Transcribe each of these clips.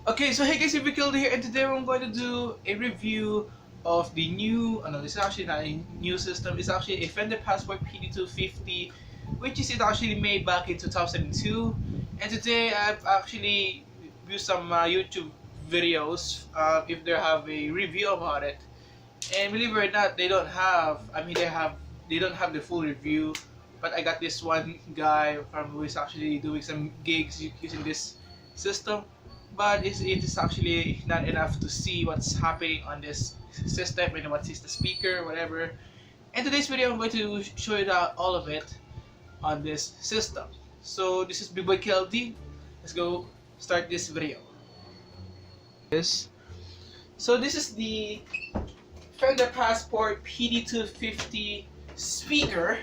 Okay, so hey guys, it's Vikil here, and today I'm going to do a review of the new, no, this is actually not a new system, it's actually a Fender Passport PD250, which is actually made back in 2002, and today I've actually viewed some YouTube videos if they have a review about it, and believe it or not, they don't have the full review, but I got this one guy from who is actually doing some gigs using this system, but it is actually not enough to see what's happening on this system and what is the speaker, whatever. In today's video, I'm going to show you all of it on this system. So this is Big Boy KLD. Let's go start this video. So this is the Fender Passport PD250 speaker.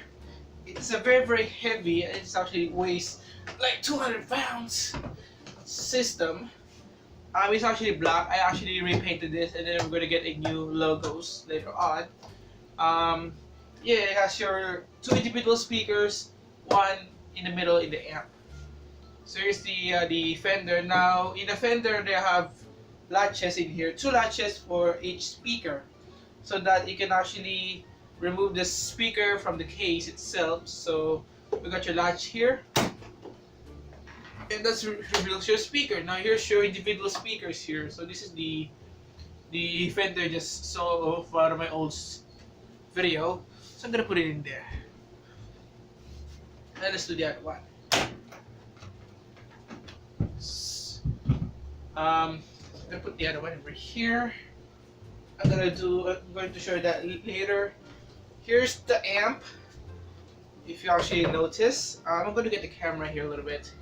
It's a very heavy, and it actually weighs like 200 pounds system. It's actually black. I actually repainted this, and then we're gonna get a new logos later on. Yeah, it has your two individual speakers, one in the middle in the amp. So here's the Fender. Now in the Fender they have latches in here, two latches for each speaker, so that you can actually remove the speaker from the case itself. So we got your latch here, and that's reveals your speaker. Now here's your individual speakers here. So this is the Fender just saw of one of my old video. So I'm gonna put it in there. And let's do the other one. I'm gonna put the other one over here. I'm going to show you that later. Here's the amp. If you actually notice, I'm going to get the camera here a little bit.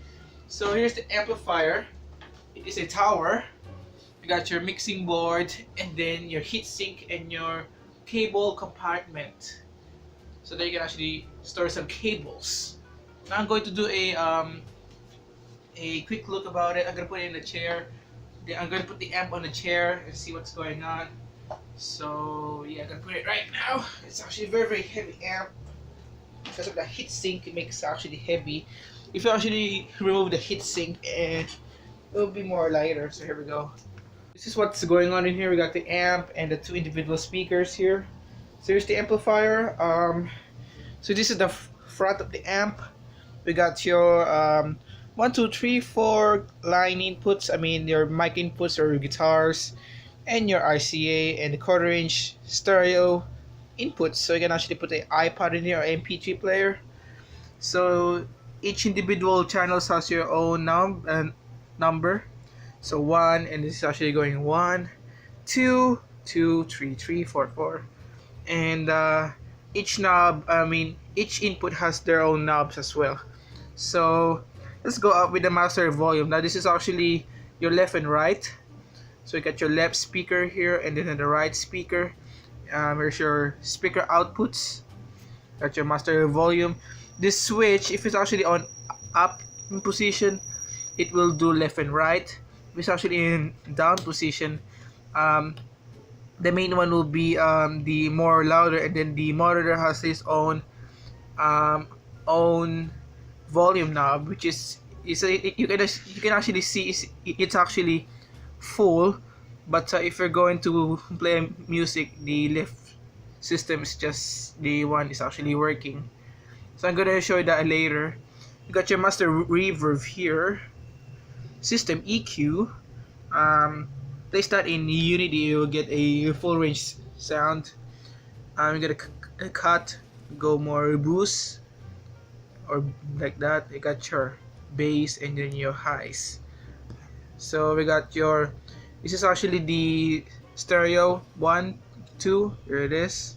So here's the amplifier. It is a tower. You got your mixing board, and then your heatsink and your cable compartment, so that you can actually store some cables. Now I'm going to do a quick look about it. I'm going to put it in the chair. Then I'm going to put the amp on the chair and see what's going on. So yeah, I'm going to put it right now. It's actually a very heavy amp. Because of the heatsink, it makes it actually heavy. If you actually remove the heatsink, and it will be more lighter. So here we go. This is what's going on in here. We got the amp and the two individual speakers here. So here's the amplifier. So this is the front of the amp. We got your 1, 2, 3, 4 line inputs. I mean your mic inputs or your guitars, and your RCA and the quarter inch stereo inputs. So you can actually put an iPod in here or MP3 player. So each individual channels has your own number. So 1, and this is actually going 1, 2, 2, 3, 3, 4, 4. And each knob, each input has their own knobs as well. So let's go up with the master volume. Now this is actually your left and right. So you got your left speaker here, and then the right speaker. Here's your speaker outputs. Got your master volume. This switch, if it's actually on up position, it will do left and right. If it's actually in down position, the main one will be the more louder, and then the monitor has its own volume knob, which you can actually see it's actually full, but if you're going to play music, the left system is just the one is actually working. So I'm gonna show you that later. You got your master reverb here, system EQ. Place that in Unity, you will get a full range sound. I'm gonna cut, go more boost, or like that. You got your bass and then your highs. So we got your, this is actually the stereo 1, 2, here it is,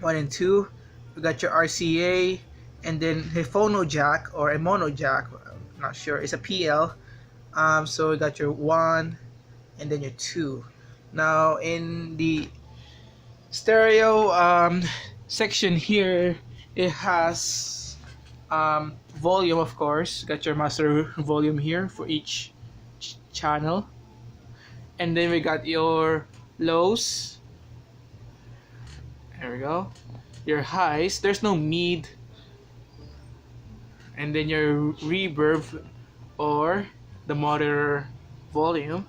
1 and 2. We got your RCA, and then a phono jack or a mono jack, I'm not sure, it's a PL. So we got your 1 and then your 2. Now in the stereo section here, it has volume, of course. Got your master volume here for each channel, and then we got your lows. There we go. Your highs, there's no mid, and then your reverb or the monitor volume.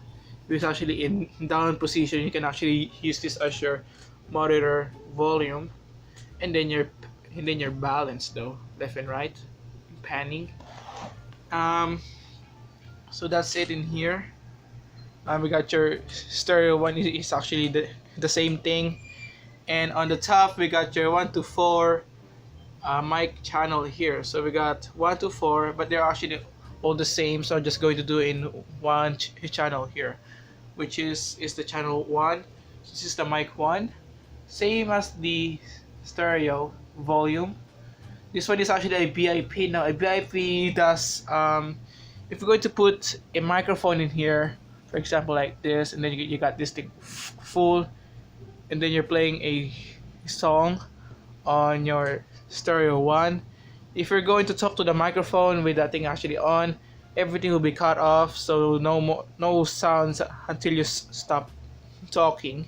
It's actually in down position. You can actually use this as your monitor volume, and then your balance though, left and right, panning. Um, so that's it in here. We got your stereo one is actually the same thing, and on the top we got your 1 to 4 mic channel here. So we got 1 to 4, but they're actually all the same. So I'm just going to do in one channel here, which is the channel 1. This is the mic 1, same as the stereo volume. This one is actually a VIP. Now a VIP does if you're going to put a microphone in here, for example like this, and then you got this thing full, and then you're playing a song on your stereo 1. If you're going to talk to the microphone with that thing actually on, everything will be cut off, so no sounds until you stop talking.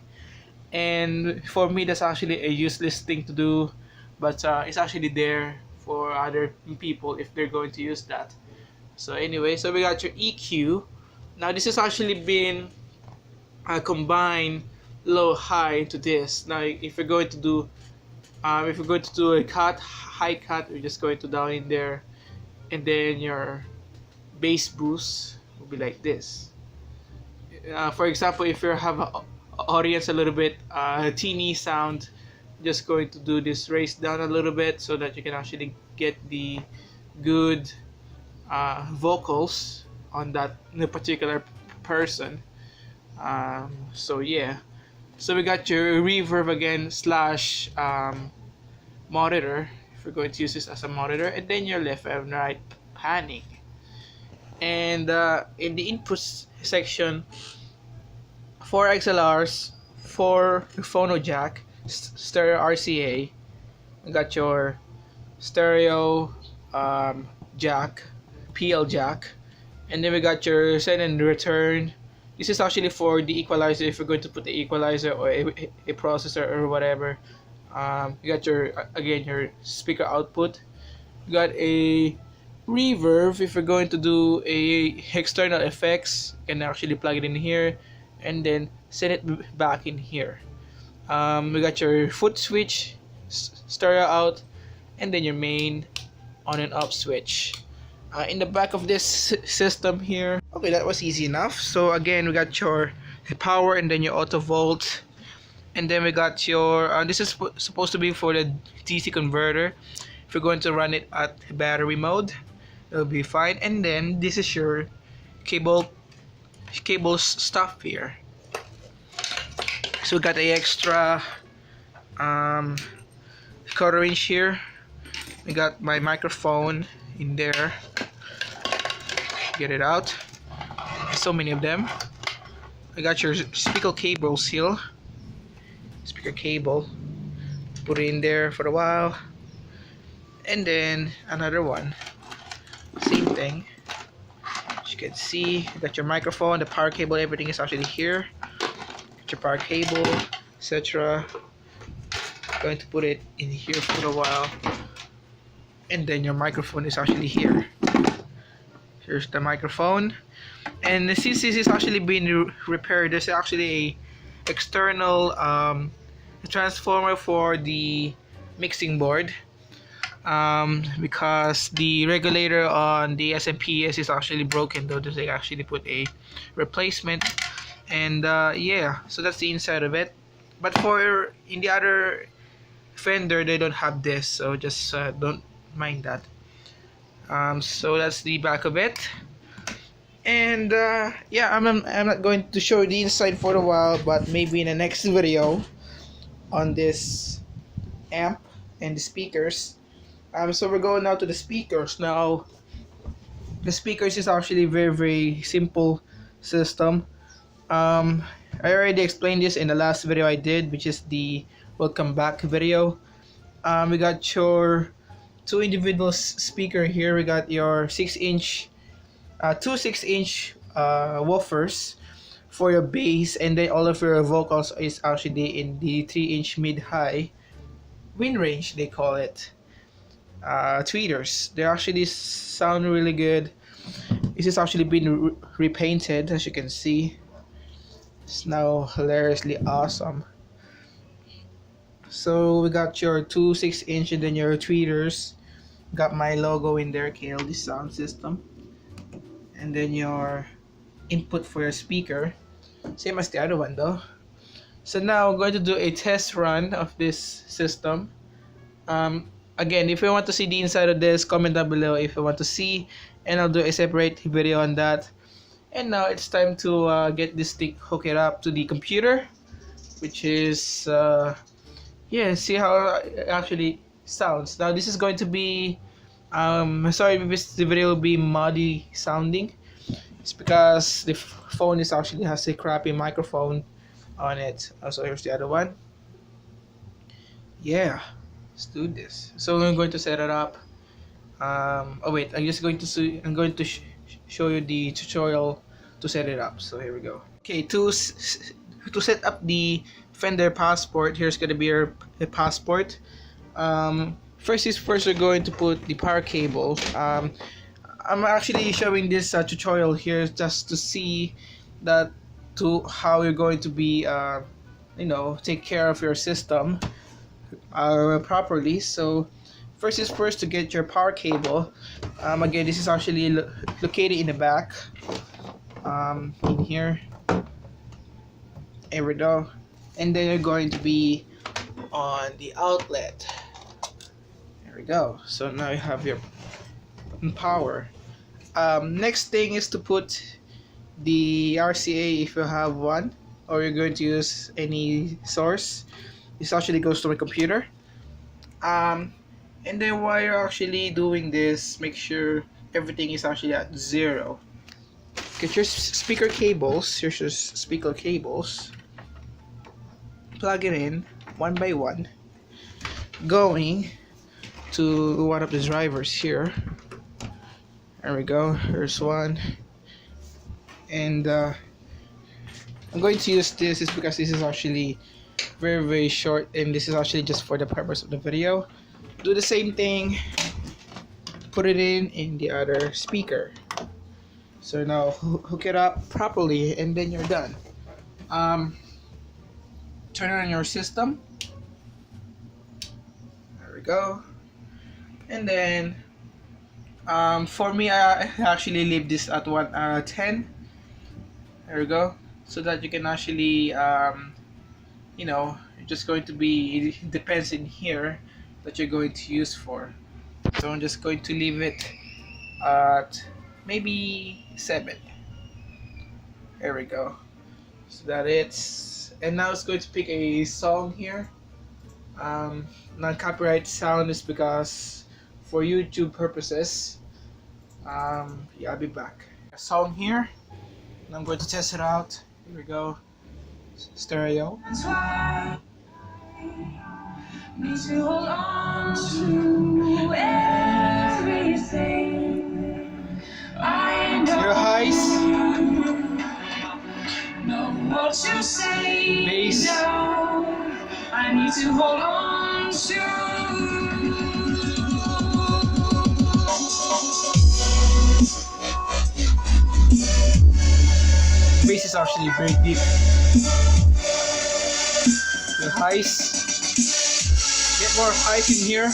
And for me that's actually a useless thing to do, but it's actually there for other people if they're going to use that. So anyway, so we got your EQ. Now this has actually been combined low high to this. Now if you're going to do a high cut, we're just going to down in there, and then your bass boost will be like this. For example, if you have an audience a little bit teeny sound, just going to do this, raise down a little bit so that you can actually get the good vocals on that particular person. So yeah, so we got your reverb again slash monitor, if we're going to use this as a monitor, and then your left and right panning. And in the input section, 4 XLRs, 4 phono jack, stereo RCA. We got your stereo jack, PL jack, and then we got your send and return. This is actually for the equalizer, if you're going to put the equalizer or a processor or whatever. You got your speaker output. You got a reverb if you're going to do a external effects. You can actually plug it in here and then send it back in here. We got your foot switch, stereo out, and then your main on and off switch. In the back of this system here, okay, that was easy enough. So again, we got your power and then your auto volt, and then we got your this is supposed to be for the DC converter. If you're going to run it at battery mode, it'll be fine. And then this is your cable stuff here. So we got a extra quarter inch here. We got my microphone in there. Get it out. So many of them. I got your speaker cables here. Speaker cable. Put it in there for a while. And then another one. Same thing. As you can see, you got your microphone, the power cable, everything is actually here. Got your power cable, etc. Going to put it in here for a while. And then your microphone is actually here. Here's the microphone, and since this is actually being repaired, there's actually a external transformer for the mixing board, because the regulator on the SMPS is actually broken, though they actually put a replacement. And yeah, so that's the inside of it. But for in the other Fender, they don't have this, so just don't mind that. So that's the back of it. And yeah, I'm not going to show the inside for a while, but maybe in the next video on this amp and the speakers. So we're going now to the speakers. Now the speakers is actually very simple system. I already explained this in the last video I did, which is the welcome back video. We got your two individual speaker here. We got your 6-inch two 6-inch woofers for your bass, and then all of your vocals is actually in the 3-inch mid-high wind range, they call it, tweeters. They actually sound really good. This has actually been repainted, as you can see. It's now hilariously awesome. So we got your two 6-inch and then your tweeters. Got my logo in there, KLD sound system. And then your input for your speaker. Same as the other one though. So now I'm going to do a test run of this system. Again, if you want to see the inside of this, comment down below if you want to see, and I'll do a separate video on that. And now it's time to get this thing, hook it up to the computer, which is yeah, see how it actually sounds. Now this is going to be sorry if the video will be muddy sounding. It's because the phone is actually has a crappy microphone on it. Also, here's the other one. Yeah, let's do this. So I'm going to set it up. Oh wait, I'm going to show you the tutorial to set it up. So here we go. Okay, to set up the Fender Passport, here's gonna be your passport. First is first, we're going to put the power cable. I'm actually showing this tutorial here just to see that how you're going to be take care of your system properly. So first is first to get your power cable. Again, this is actually located in the back, in here. There we go. And then you're going to be on the outlet. There we go. So now you have your power. Next thing is to put the RCA if you have one, or you're going to use any source. This actually goes to my computer. And then while you're actually doing this, make sure everything is actually at 0. Get your speaker cables. Here's your speaker cables. Plug it in one by one, going to one of the drivers here. There we go. Here's one. And I'm going to use this is because this is actually very short, and this is actually just for the purpose of the video. Do the same thing, put it in the other speaker. So now hook it up properly, and then you're done. Turn on your system. There we go. And then for me, I actually leave this at 1 out of 10. There we go. So that you can actually you're just going to be, it depends in here that you're going to use for. So I'm just going to leave it at maybe 7. There we go. So that it's, and now it's going to pick a song here. Non-copyright sound is because for YouTube purposes. Yeah, I'll be back. A song here, and I'm going to test it out. Here we go. Stereo. That's why need to hold on to everything. I know your highs. Know what you say. Bass. No, I need to hold on to. Bass is actually very deep. The highs. Get more highs in here.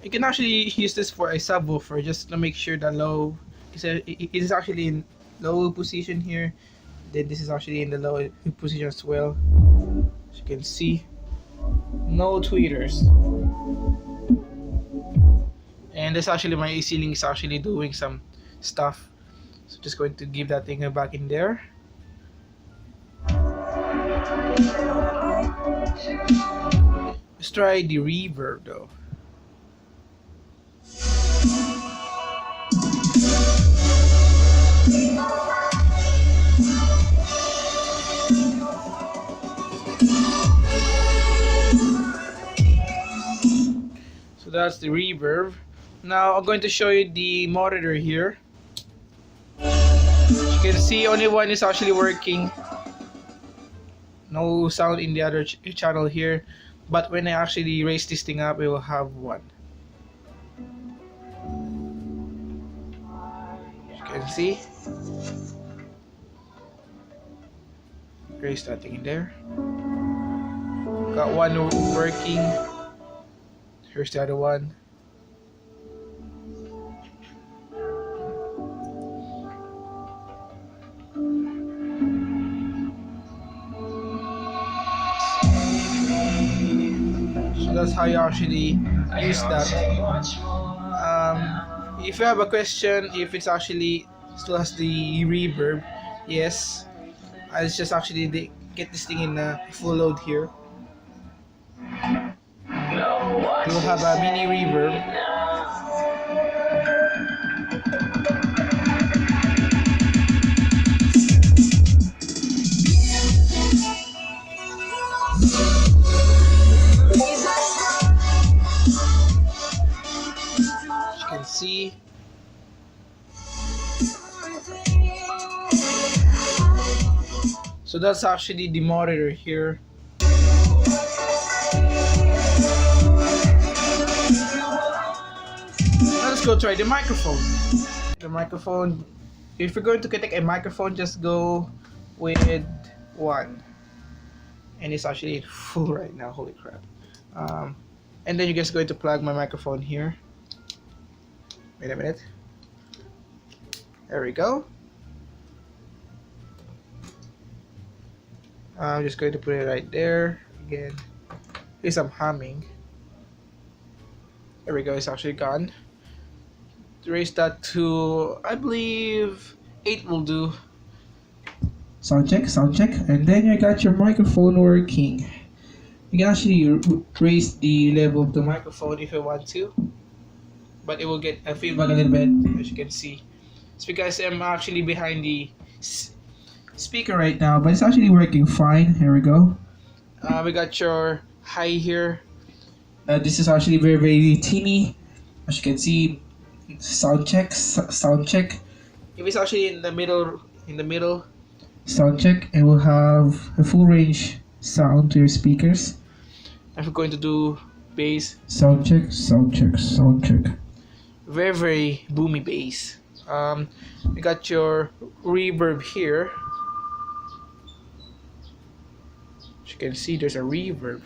You can actually use this for a subwoofer just to make sure the low it is actually in low position here. Then this is actually in the low position as well. As you can see, no tweeters. And this actually, my ceiling is actually doing some stuff. So just going to give that thing back in there. Let's try the reverb though. So that's the reverb. Now I'm going to show you the monitor here. You can see only one is actually working. no sound in the other channel here, but when I actually raise this thing up, it will have one. As you can see, raise that thing in there. Got one working. Here's the other one. So that's how you actually use that. If you have a question, if it's actually still has the reverb, yes, I just actually get this thing in full load here. You'll have a mini reverb. As you can see, so that's actually the monitor here. Let's go try the microphone. The microphone, if you're going to take a microphone, just go with one. And it's actually full right now, holy crap. And then you're just going to plug my microphone here. Wait a minute. There we go. I'm just going to put it right there. Again, here's some humming. There we go, it's actually gone. To raise that to, I believe, 8 will do. Sound check, and then you got your microphone working. You can actually raise the level of the microphone if you want to, but it will get a feedback a little bit, as you can see. It's because I'm actually behind the speaker right now, but it's actually working fine. Here we go. We got your high here. This is actually very, very teeny, as you can see. Sound check. If it's actually in the middle, sound check, it will have a full range sound to your speakers. If we're going to do bass, sound check. Very, very boomy bass. We got your reverb here. As you can see, there's a reverb.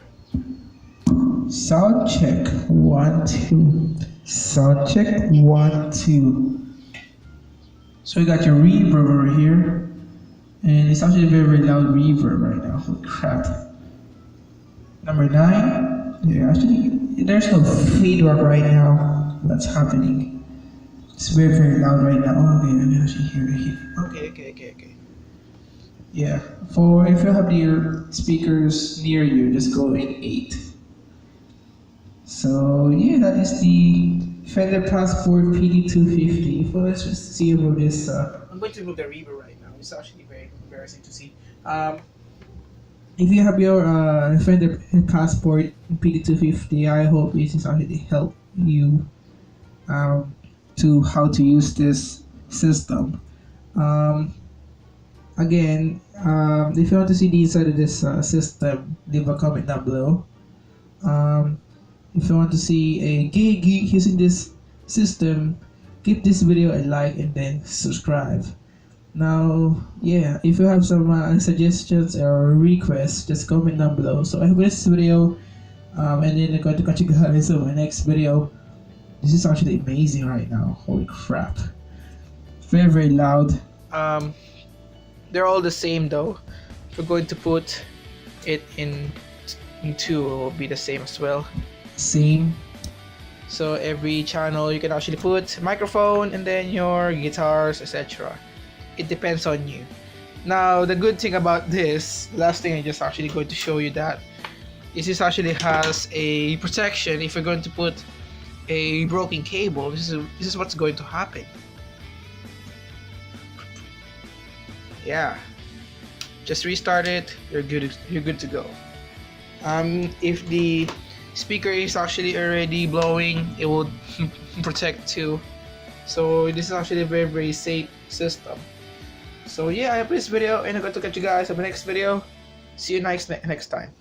Sound check 1 2. Sound check 1 2. So we got your reverb over here, and it's actually a very, very loud reverb right now. Holy crap! Number 9. Yeah, actually, there's no feedback right now. That's happening. It's very, very loud right now. Okay, I can actually hear it. Okay. Yeah. For if you have your speakers near you, just go in 8. So yeah, that is the Fender Passport PD250. So let's just see about this. I'm going to remove the reverb right now. It's actually very embarrassing to see. If you have your Fender Passport PD250, I hope this is actually help you to how to use this system. Again, if you want to see the inside of this system, leave a comment down below. If you want to see a gay geek using this system, give this video a like and then subscribe. Now, yeah, if you have some suggestions or requests, just comment down below. So I hope this video, and then I'm going to catch you guys in my next video. This is actually amazing right now. Holy crap! Very, very loud. They're all the same though. If we're going to put it in 2, it will be the same as well. Same. So every channel you can actually put microphone and then your guitars, etc. It depends on you. Now the good thing about this, last thing I just actually going to show you that is this actually has a protection. If you're going to put a broken cable, this is what's going to happen. Yeah, just restart it. You're good to go. If the speaker is actually already blowing, it will protect too. So this is actually a very, very safe system. So yeah, I hope this video, and I'm going to catch you guys on the next video. See you next time.